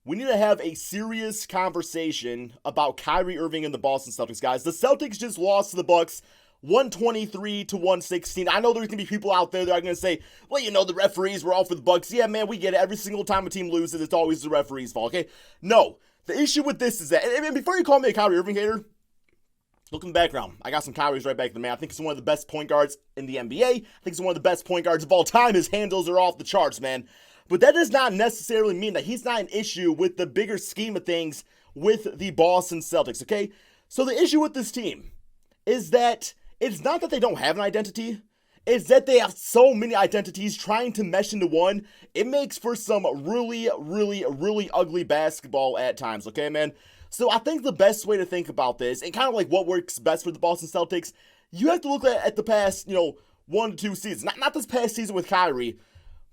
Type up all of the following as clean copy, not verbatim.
we need to have a serious conversation about Kyrie Irving and the Boston Celtics, guys. The Celtics just lost to the Bucks 123 to 116. I know there's going to be people out there that are going to say, well, the referees were all for the Bucks. Yeah, man, we get it. Every single time a team loses, it's always the referee's fault, okay? No. The issue with this is that, and before you call me a Kyrie Irving hater, look in the background. I got some Kyrie's right back to the man. I think he's one of the best point guards in the NBA. I think he's one of the best point guards of all time. His handles are off the charts, man. But that does not necessarily mean that he's not an issue with the bigger scheme of things with the Boston Celtics, okay? So the issue with this team is that it's not that they don't have an identity. It's that they have so many identities trying to mesh into one. It makes for some really, really, really ugly basketball at times, okay, man? So I think the best way to think about this, and kind of like what works best for the Boston Celtics, you have to look at the past, 1 to 2 seasons. Not this past season with Kyrie,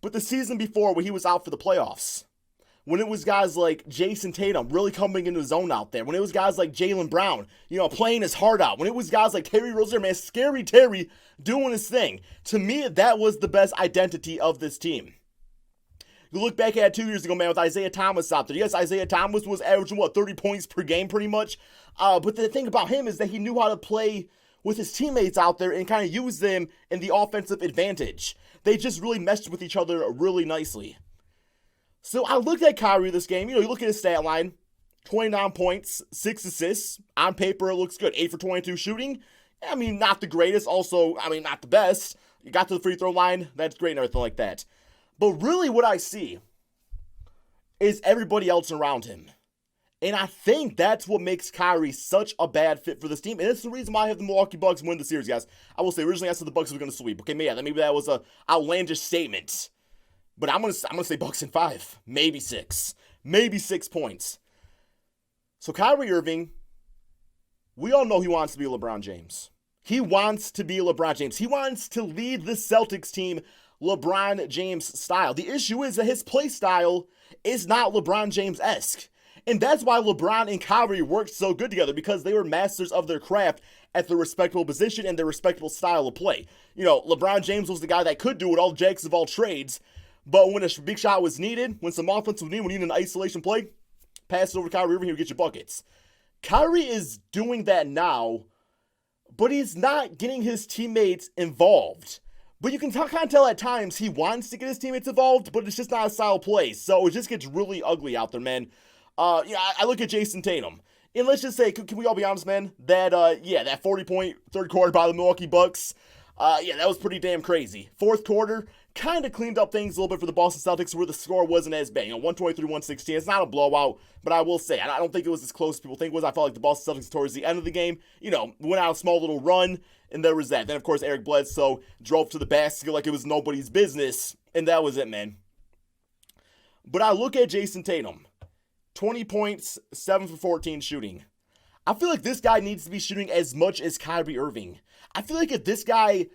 but the season before when he was out for the playoffs. When it was guys like Jason Tatum really coming into his own out there. When it was guys like Jaylen Brown, playing his heart out. When it was guys like Terry Rozier, man, Scary Terry doing his thing. To me, that was the best identity of this team. You look back at it 2 years ago, man, with Isaiah Thomas out there. Yes, Isaiah Thomas was averaging, 30 points per game pretty much. But the thing about him is that he knew how to play with his teammates out there and kind of use them in the offensive advantage. They just really meshed with each other really nicely. So I looked at Kyrie this game. You look at his stat line. 29 points, 6 assists. On paper, it looks good. 8 for 22 shooting. I mean, not the greatest. Also, not the best. You got to the free throw line. That's great and everything like that. But really what I see is everybody else around him. And I think that's what makes Kyrie such a bad fit for this team. And it's the reason why I have the Milwaukee Bucks win the series, guys. I will say, originally I said the Bucks were going to sweep. Okay, maybe that was a outlandish statement. But I'm gonna say Bucks in 5. Maybe 6. Maybe 6 points. So Kyrie Irving, we all know he wants to be LeBron James. He wants to be LeBron James. He wants to lead the Celtics team LeBron James style. The issue is that his play style is not LeBron James-esque. And that's why LeBron and Kyrie worked so good together, because they were masters of their craft at their respectable position and their respectable style of play. LeBron James was the guy that could do it, all jacks of all trades. But when a big shot was needed, when some offense was needed, when you need an isolation play, pass it over to Kyrie Irving, he'll get you buckets. Kyrie is doing that now, but he's not getting his teammates involved. But you can kind of tell at times he wants to get his teammates involved, but it's just not a style play. So it just gets really ugly out there, man. I look at Jason Tatum. And let's just say, can we all be honest, man? That 40-point third quarter by the Milwaukee Bucks, that was pretty damn crazy. Fourth quarter kind of cleaned up things a little bit for the Boston Celtics, where the score wasn't as bad. 123-116. It's not a blowout, but I will say, I don't think it was as close as people think it was. I felt like the Boston Celtics towards the end of the game, went out a small little run, and there was that. Then, of course, Eric Bledsoe drove to the basket like it was nobody's business, and that was it, man. But I look at Jason Tatum. 20 points, 7 for 14 shooting. I feel like this guy needs to be shooting as much as Kyrie Irving. I feel like if this guy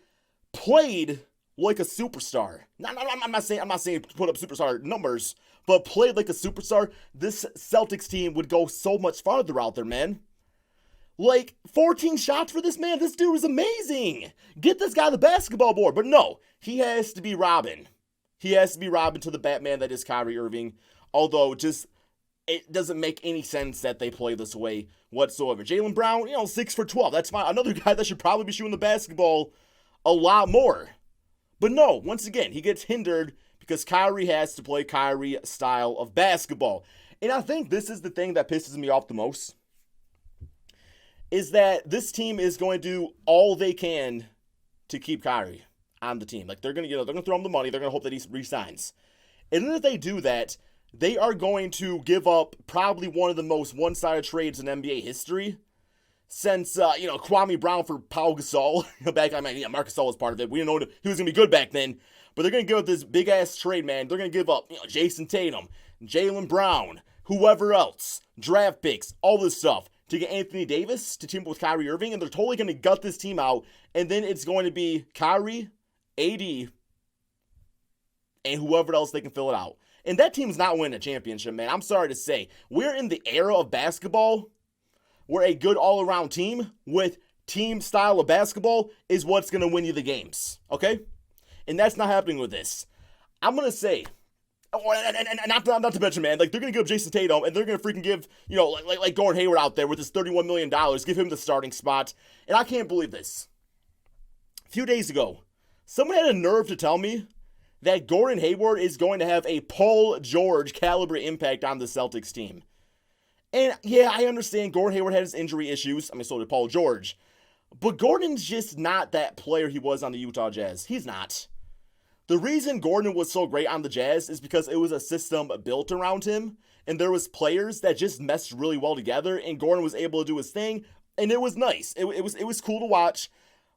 played like a superstar, I'm not saying put up superstar numbers, but played like a superstar, this Celtics team would go so much farther out there, man. 14 shots for this man. This dude is amazing. Get this guy the basketball board. But no, he has to be Robin. He has to be Robin to the Batman that is Kyrie Irving. Although, it doesn't make any sense that they play this way whatsoever. Jaylen Brown, 6 for 12. That's fine. Another guy that should probably be shooting the basketball a lot more. But no, once again, he gets hindered because Kyrie has to play Kyrie style of basketball. And I think this is the thing that pisses me off the most, is that this team is going to do all they can to keep Kyrie on the team. They're going to throw him the money. They're going to hope that he resigns. And then if they do that, they are going to give up probably one of the most one-sided trades in NBA history since, Kwame Brown for Pau Gasol. Marc Gasol was part of it. We didn't know he was going to be good back then. But they're going to give up this big-ass trade, man. They're going to give up, Jason Tatum, Jaylen Brown, whoever else, draft picks, all this stuff to get Anthony Davis to team up with Kyrie Irving. And they're totally going to gut this team out. And then it's going to be Kyrie, AD, and whoever else they can fill it out. And that team's not winning a championship, man. I'm sorry to say. We're in the era of basketball where a good all-around team with team style of basketball is what's going to win you the games, okay? And that's not happening with this. I'm going to say, And not to mention, man, like they're gonna give Jason Tatum, and they're gonna freaking give, like Gordon Hayward out there with his $31 million, give him the starting spot. And I can't believe this. A few days ago, someone had a nerve to tell me that Gordon Hayward is going to have a Paul George caliber impact on the Celtics team. And yeah, I understand Gordon Hayward had his injury issues. I mean, so did Paul George. But Gordon's just not that player he was on the Utah Jazz. He's not. The reason Gordon was so great on the Jazz is because it was a system built around him, and there was players that just meshed really well together, and Gordon was able to do his thing, and it was nice. It was cool to watch,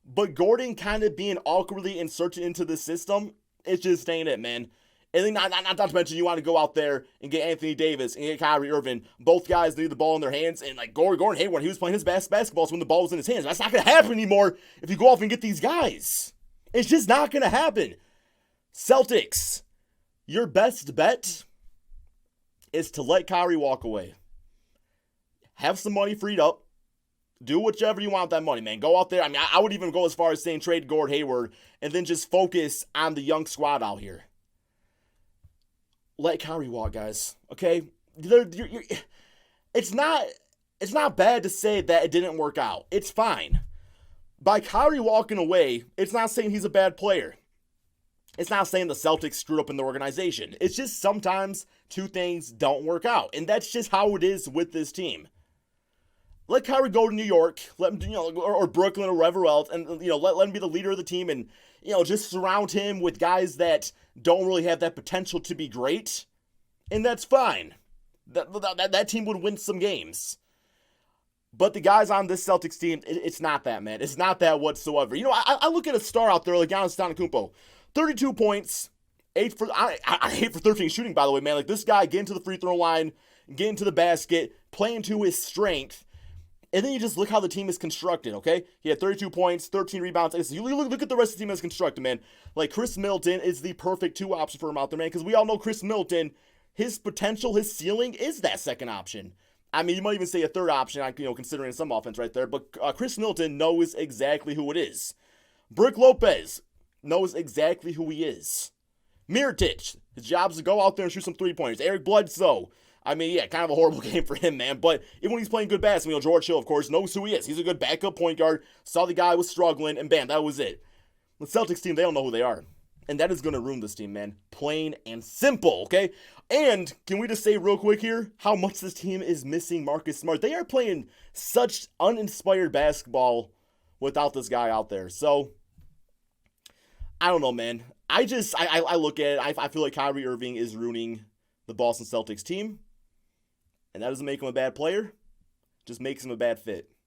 but Gordon kind of being awkwardly inserted into the system, it's just ain't it, man. And then not to mention you want to go out there and get Anthony Davis and get Kyrie Irving. Both guys need the ball in their hands, and like Gordon Hayward, he was playing his best basketball when the ball was in his hands. That's not going to happen anymore if you go off and get these guys. It's just not going to happen. Celtics, your best bet is to let Kyrie walk away. Have some money freed up. Do whichever you want with that money, man. Go out there. I mean, I would even go as far as saying trade Gordon Hayward and then just focus on the young squad out here. Let Kyrie walk, guys. Okay? It's not bad to say that it didn't work out. It's fine. By Kyrie walking away, it's not saying he's a bad player. It's not saying the Celtics screwed up in the organization. It's just sometimes two things don't work out. And that's just how it is with this team. Let Kyrie go to New York, let him, or Brooklyn or wherever else, and let him be the leader of the team, and just surround him with guys that don't really have that potential to be great, and that's fine. That team would win some games. But the guys on this Celtics team, it's not that, man. It's not that whatsoever. I look at a star out there like Giannis Antetokounmpo. 32 points, 8 for 13 shooting, by the way, man. Like, this guy getting to the free throw line, getting to the basket, playing to his strength. And then you just look how the team is constructed, okay? He had 32 points, 13 rebounds. You look at the rest of the team that's constructed, man. Like, Chris Middleton is the perfect 2 option for him out there, man, because we all know Chris Middleton, his potential, his ceiling is that second option. I mean, you might even say a third option, considering some offense right there. But Chris Middleton knows exactly who it is. Brook Lopez knows exactly who he is. Mirotic, his job is to go out there and shoot some 3-pointers. Eric Bledsoe, I mean, yeah, kind of a horrible game for him, man. But even when he's playing good basketball, George Hill, of course, knows who he is. He's a good backup point guard. Saw the guy was struggling, and bam, that was it. The Celtics team, they don't know who they are. And that is going to ruin this team, man. Plain and simple, okay? And can we just say real quick here how much this team is missing Marcus Smart? They are playing such uninspired basketball without this guy out there. So, I don't know, man. I look at it. I feel like Kyrie Irving is ruining the Boston Celtics team. And that doesn't make him a bad player. Just makes him a bad fit.